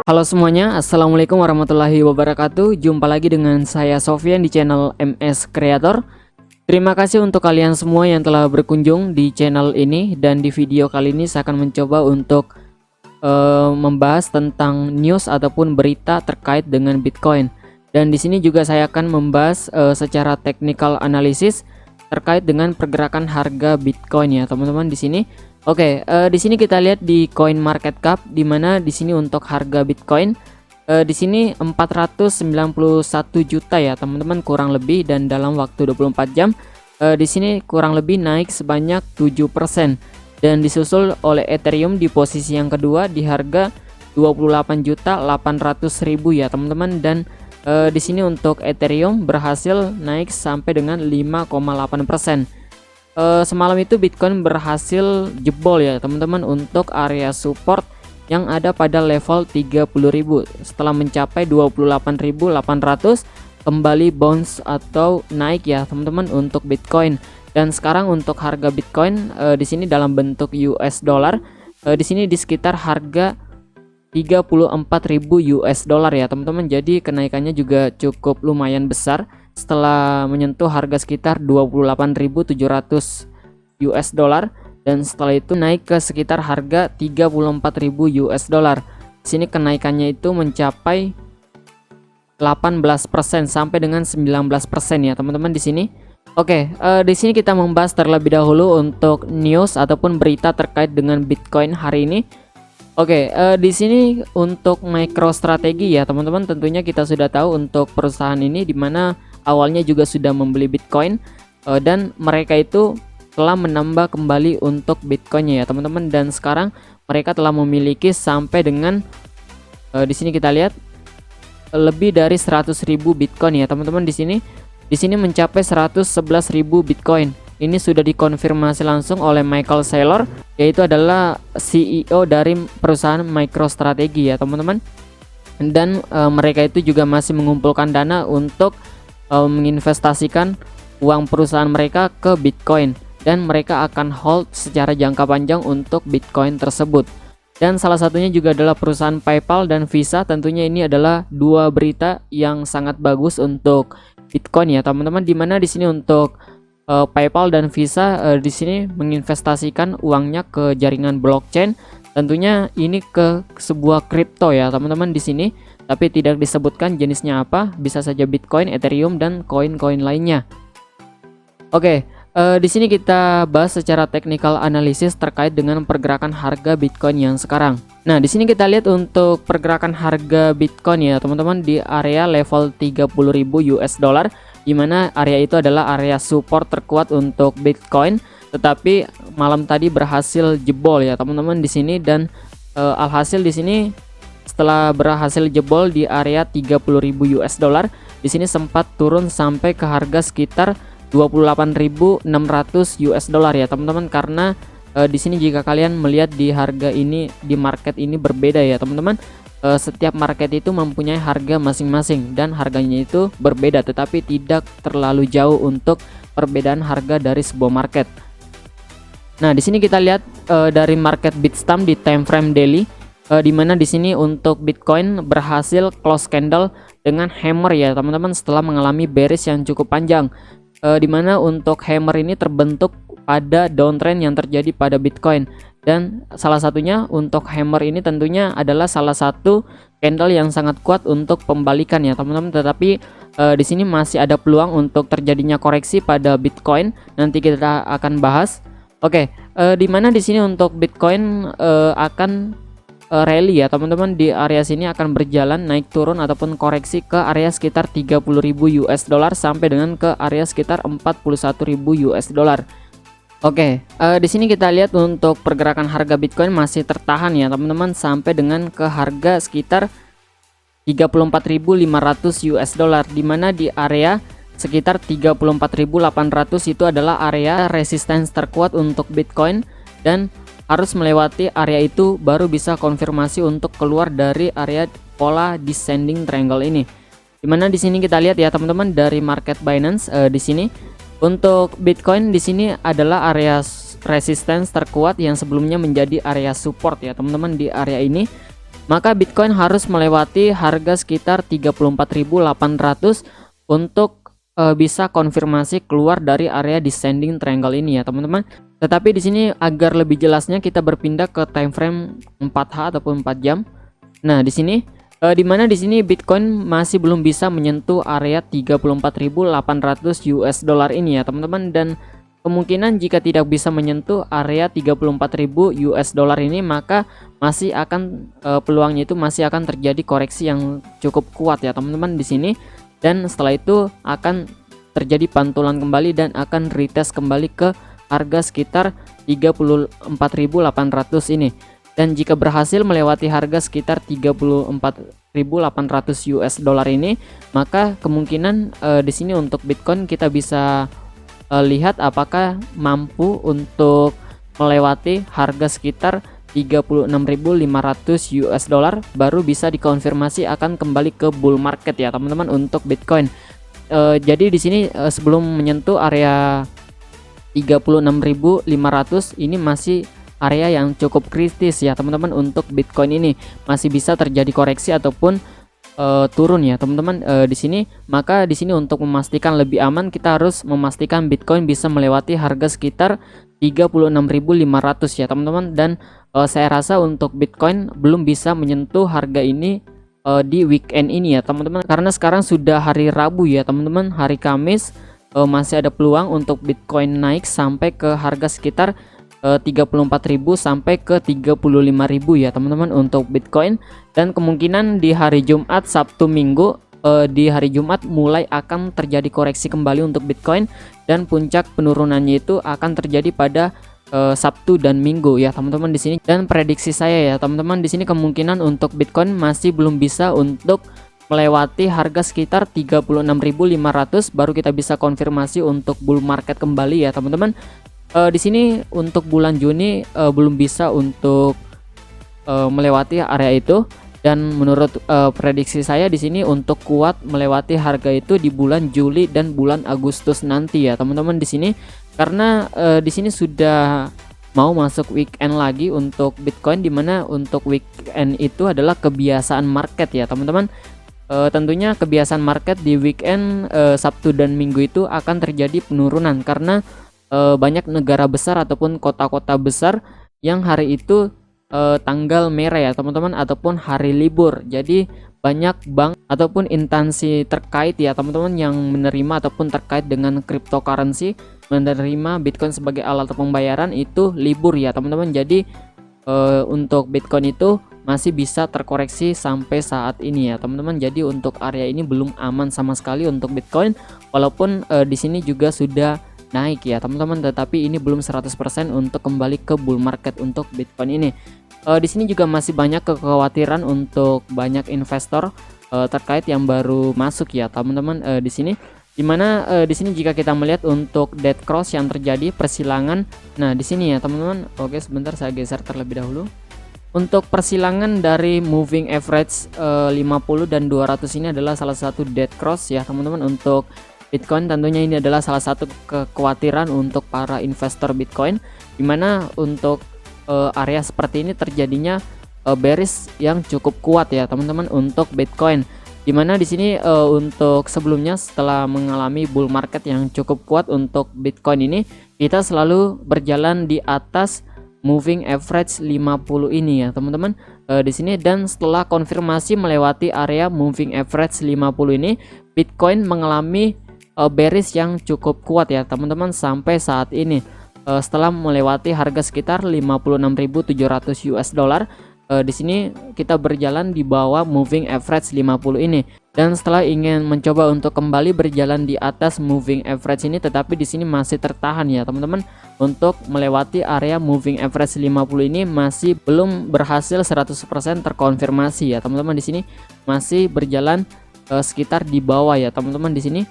Halo semuanya, Assalamualaikum warahmatullahi wabarakatuh. Jumpa lagi dengan saya Sofyan di channel MS Creator. Terima kasih untuk kalian semua yang telah berkunjung di channel ini. Dan di video kali ini saya akan mencoba untuk membahas tentang news ataupun berita terkait dengan Bitcoin. Dan di sini juga saya akan membahas secara technical analysis terkait dengan pergerakan harga Bitcoin ya teman-teman di sini. Oke, di sini kita lihat di Coin Market Cap, di mana di sini untuk harga Bitcoin di sini 491 juta ya teman-teman kurang lebih, dan dalam waktu 24 jam di sini kurang lebih naik sebanyak 7%, dan disusul oleh Ethereum di posisi yang kedua di harga 28.800.000 ya teman-teman. Dan di sini untuk Ethereum berhasil naik sampai dengan 5,8%. Semalam itu Bitcoin berhasil jebol ya teman-teman untuk area support yang ada pada level 30.000 setelah mencapai 28.800 kembali bounce atau naik ya teman-teman untuk Bitcoin. Dan sekarang untuk harga Bitcoin di sini dalam bentuk US dollar di sini di sekitar harga 34.000 US dollar ya teman-teman. Jadi kenaikannya juga cukup lumayan besar setelah menyentuh harga sekitar 28.700 US dollar, dan setelah itu naik ke sekitar harga 34.000 US dollar. Sini kenaikannya itu mencapai 18% sampai dengan 19% ya teman-teman di sini. Oke, di sini kita membahas terlebih dahulu untuk news ataupun berita terkait dengan Bitcoin hari ini. Oke, di sini untuk MicroStrategy ya teman-teman, tentunya kita sudah tahu untuk perusahaan ini di mana awalnya juga sudah membeli Bitcoin dan mereka itu telah menambah kembali untuk Bitcoinnya ya teman-teman, dan sekarang mereka telah memiliki sampai dengan di sini kita lihat lebih dari 100.000 Bitcoin ya teman-teman. Di sini mencapai 111.000 Bitcoin. Ini sudah dikonfirmasi langsung oleh Michael Saylor, yaitu adalah CEO dari perusahaan MicroStrategy ya teman-teman. Dan mereka itu juga masih mengumpulkan dana untuk menginvestasikan uang perusahaan mereka ke Bitcoin, dan mereka akan hold secara jangka panjang untuk Bitcoin tersebut. Dan salah satunya juga adalah perusahaan PayPal dan Visa. Tentunya ini adalah dua berita yang sangat bagus untuk Bitcoin ya teman-teman, dimana di sini untuk PayPal dan Visa di sini menginvestasikan uangnya ke jaringan blockchain. Tentunya ini ke sebuah kripto ya teman-teman di sini, tapi tidak disebutkan jenisnya apa, bisa saja Bitcoin, Ethereum, dan koin-koin lainnya. Oke, di sini kita bahas secara technical analysis terkait dengan pergerakan harga Bitcoin yang sekarang. Nah, di sini kita lihat untuk pergerakan harga Bitcoin ya teman-teman di area level 30.000 US dollar, di mana area itu adalah area support terkuat untuk Bitcoin, tetapi malam tadi berhasil jebol ya teman-teman di sini. Dan alhasil di sini setelah berhasil jebol di area 30.000 US dollar, di sini sempat turun sampai ke harga sekitar 28.600 US dollar ya teman-teman. Karena di sini jika kalian melihat di harga ini, di market ini berbeda ya teman-teman. Setiap market itu mempunyai harga masing-masing dan harganya itu berbeda, tetapi tidak terlalu jauh untuk perbedaan harga dari sebuah market. Nah, di sini kita lihat dari market Bitstamp di time frame daily, di mana di sini untuk Bitcoin berhasil close candle dengan hammer ya teman-teman setelah mengalami bearish yang cukup panjang, di mana untuk hammer ini terbentuk pada downtrend yang terjadi pada Bitcoin. Dan salah satunya untuk hammer ini tentunya adalah salah satu candle yang sangat kuat untuk pembalikan ya teman-teman. Tetapi di sini masih ada peluang untuk terjadinya koreksi pada Bitcoin. Nanti kita akan bahas. Oke, di mana di sini untuk Bitcoin akan rally ya teman-teman. Di area sini akan berjalan naik turun ataupun koreksi ke area sekitar 30.000 US dollar sampai dengan ke area sekitar 41.000 US dollar. Oke, di sini kita lihat untuk pergerakan harga Bitcoin masih tertahan ya teman-teman sampai dengan ke harga sekitar 34.500 US dollar, di mana di area sekitar 34.800 itu adalah area resistance terkuat untuk Bitcoin, dan harus melewati area itu baru bisa konfirmasi untuk keluar dari area pola descending triangle ini. Dimana di sini kita lihat ya teman-teman dari market Binance di sini untuk Bitcoin di sini adalah area resistance terkuat yang sebelumnya menjadi area support ya teman-teman di area ini. maka Bitcoin harus melewati harga sekitar 34.800 untuk bisa konfirmasi keluar dari area descending triangle ini ya teman-teman. Tetapi di sini agar lebih jelasnya kita berpindah ke time frame 4H ataupun 4 jam. Nah, di sini dimana di sini Bitcoin masih belum bisa menyentuh area 34.800 US dollar ini ya teman-teman, dan kemungkinan jika tidak bisa menyentuh area 34.000 US dollar ini, maka masih akan peluangnya itu masih akan terjadi koreksi yang cukup kuat ya teman-teman di sini, dan setelah itu akan terjadi pantulan kembali dan akan retest kembali ke harga sekitar 34.800 ini. Dan jika berhasil melewati harga sekitar 34.800 US dollar ini, maka kemungkinan di sini untuk Bitcoin kita bisa lihat apakah mampu untuk melewati harga sekitar 36.500 US dollar, baru bisa dikonfirmasi akan kembali ke bull market ya teman-teman untuk Bitcoin. Jadi di sini sebelum menyentuh area 36.500 ini masih area yang cukup kritis ya teman-teman untuk Bitcoin ini, masih bisa terjadi koreksi ataupun turun ya teman-teman di sini. Maka di sini untuk memastikan lebih aman, kita harus memastikan Bitcoin bisa melewati harga sekitar 36.500 ya teman-teman, dan saya rasa untuk Bitcoin belum bisa menyentuh harga ini di weekend ini ya teman-teman, karena sekarang sudah hari Rabu ya teman-teman. Hari Kamis masih ada peluang untuk Bitcoin naik sampai ke harga sekitar 34.000 sampai ke 35.000 ya teman-teman untuk Bitcoin. Dan kemungkinan di hari Jumat, Sabtu, Minggu, di hari Jumat mulai akan terjadi koreksi kembali untuk Bitcoin, dan puncak penurunannya itu akan terjadi pada Sabtu dan Minggu ya teman-teman di sini. Dan prediksi saya ya teman-teman di sini, kemungkinan untuk Bitcoin masih belum bisa untuk melewati harga sekitar 36.500, baru kita bisa konfirmasi untuk bull market kembali ya teman-teman. Di sini untuk bulan Juni belum bisa untuk melewati area itu, dan menurut prediksi saya di sini untuk kuat melewati harga itu di bulan Juli dan bulan Agustus nanti ya teman-teman di sini, karena di sini sudah mau masuk weekend lagi untuk Bitcoin, dimana untuk weekend itu adalah kebiasaan market ya teman-teman. Tentunya kebiasaan market di weekend Sabtu dan Minggu itu akan terjadi penurunan, karena banyak negara besar ataupun kota-kota besar yang hari itu tanggal merah ya teman-teman, ataupun hari libur. Jadi banyak bank ataupun instansi terkait ya teman-teman yang menerima ataupun terkait dengan cryptocurrency, menerima Bitcoin sebagai alat pembayaran itu libur ya teman-teman. Jadi untuk Bitcoin itu masih bisa terkoreksi sampai saat ini ya teman-teman. Jadi untuk area ini belum aman sama sekali untuk Bitcoin, walaupun di sini juga sudah naik ya teman-teman, tetapi ini belum 100% untuk kembali ke bull market untuk Bitcoin ini. Di sini juga masih banyak kekhawatiran untuk banyak investor terkait yang baru masuk ya teman-teman di sini, dimana di sini jika kita melihat untuk dead cross yang terjadi persilangan. Nah di sini ya teman-teman, oke sebentar saya geser terlebih dahulu. Untuk persilangan dari moving average 50 dan 200 ini adalah salah satu dead cross ya teman-teman untuk Bitcoin. Tentunya ini adalah salah satu kekhawatiran untuk para investor Bitcoin, dimana untuk area seperti ini terjadinya bearish yang cukup kuat ya teman-teman untuk Bitcoin, dimana di sini untuk sebelumnya setelah mengalami bull market yang cukup kuat untuk Bitcoin ini, kita selalu berjalan di atas moving average 50 ini ya teman-teman di sini. Dan setelah konfirmasi melewati area moving average 50 ini, Bitcoin mengalami bearish yang cukup kuat ya teman-teman sampai saat ini. Setelah melewati harga sekitar 56.700 US dollar, di sini kita berjalan di bawah moving average 50 ini. Dan setelah ingin mencoba untuk kembali berjalan di atas moving average ini, tetapi di sini masih tertahan ya teman-teman untuk melewati area moving average 50 ini, masih belum berhasil 100% terkonfirmasi ya teman-teman. Di sini masih berjalan sekitar di bawah ya teman-teman di sini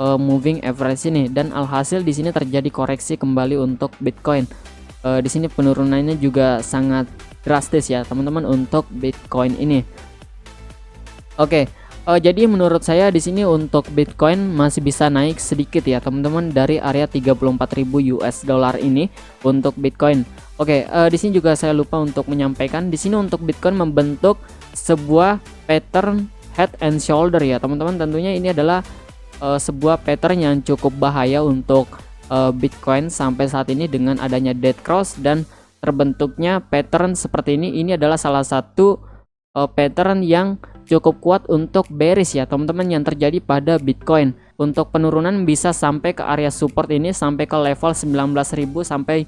moving average ini, dan alhasil di sini terjadi koreksi kembali untuk Bitcoin. Di sini penurunannya juga sangat drastis ya teman-teman untuk Bitcoin ini. Oke, Jadi menurut saya di sini untuk Bitcoin masih bisa naik sedikit ya teman-teman dari area 34.000 US dollar ini untuk Bitcoin. Oke, di sini juga saya lupa untuk menyampaikan di sini untuk Bitcoin membentuk sebuah pattern head and shoulder ya teman-teman. Tentunya ini adalah sebuah pattern yang cukup bahaya untuk Bitcoin sampai saat ini dengan adanya dead cross dan terbentuknya pattern seperti ini. Ini adalah salah satu pattern yang cukup kuat untuk bearish ya teman-teman yang terjadi pada Bitcoin. Untuk penurunan bisa sampai ke area support ini sampai ke level 19.000 sampai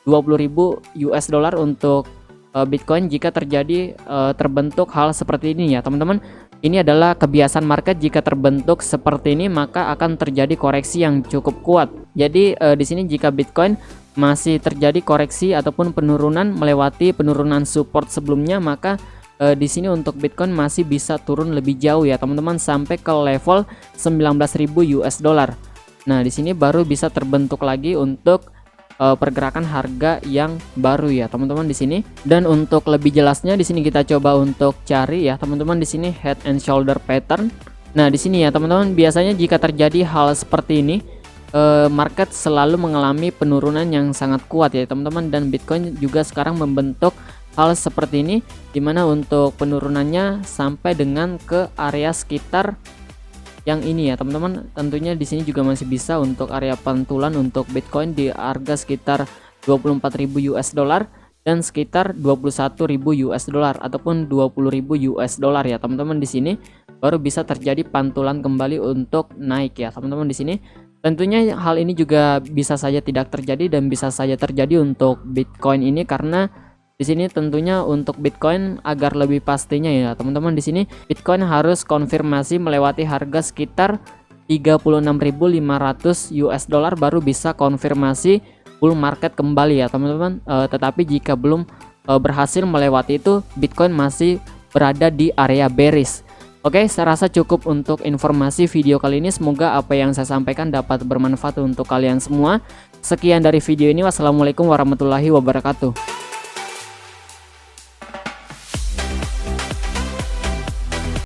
20.000 US dollar untuk Bitcoin jika terjadi terbentuk hal seperti ini ya teman-teman. Ini adalah kebiasaan market, jika terbentuk seperti ini maka akan terjadi koreksi yang cukup kuat. Jadi di sini jika Bitcoin masih terjadi koreksi ataupun penurunan melewati penurunan support sebelumnya, maka di sini untuk Bitcoin masih bisa turun lebih jauh ya teman-teman sampai ke level 19.000 US dollar. Nah, di sini baru bisa terbentuk lagi untuk pergerakan harga yang baru ya teman-teman di sini. Dan untuk lebih jelasnya di sini kita coba untuk cari ya teman-teman di sini head and shoulder pattern. Nah, di sini ya teman-teman biasanya jika terjadi hal seperti ini market selalu mengalami penurunan yang sangat kuat ya teman-teman, dan Bitcoin juga sekarang membentuk hal seperti ini dimana untuk penurunannya sampai dengan ke area sekitar yang ini ya teman-teman. Tentunya di sini juga masih bisa untuk area pantulan untuk Bitcoin di harga sekitar 24.000 US dollar dan sekitar 21.000 US dollar ataupun 20.000 US dollar ya teman-teman. Di sini baru bisa terjadi pantulan kembali untuk naik ya teman-teman di sini. Tentunya hal ini juga bisa saja tidak terjadi dan bisa saja terjadi untuk Bitcoin ini, karena di sini tentunya untuk Bitcoin agar lebih pastinya ya teman-teman di sini Bitcoin harus konfirmasi melewati harga sekitar 36.500 US dollar baru bisa konfirmasi bull market kembali ya teman-teman. Tetapi jika belum berhasil melewati itu, Bitcoin masih berada di area bearish. Oke, saya rasa cukup untuk informasi video kali ini. Semoga apa yang saya sampaikan dapat bermanfaat untuk kalian semua. Sekian dari video ini. Wassalamualaikum warahmatullahi wabarakatuh.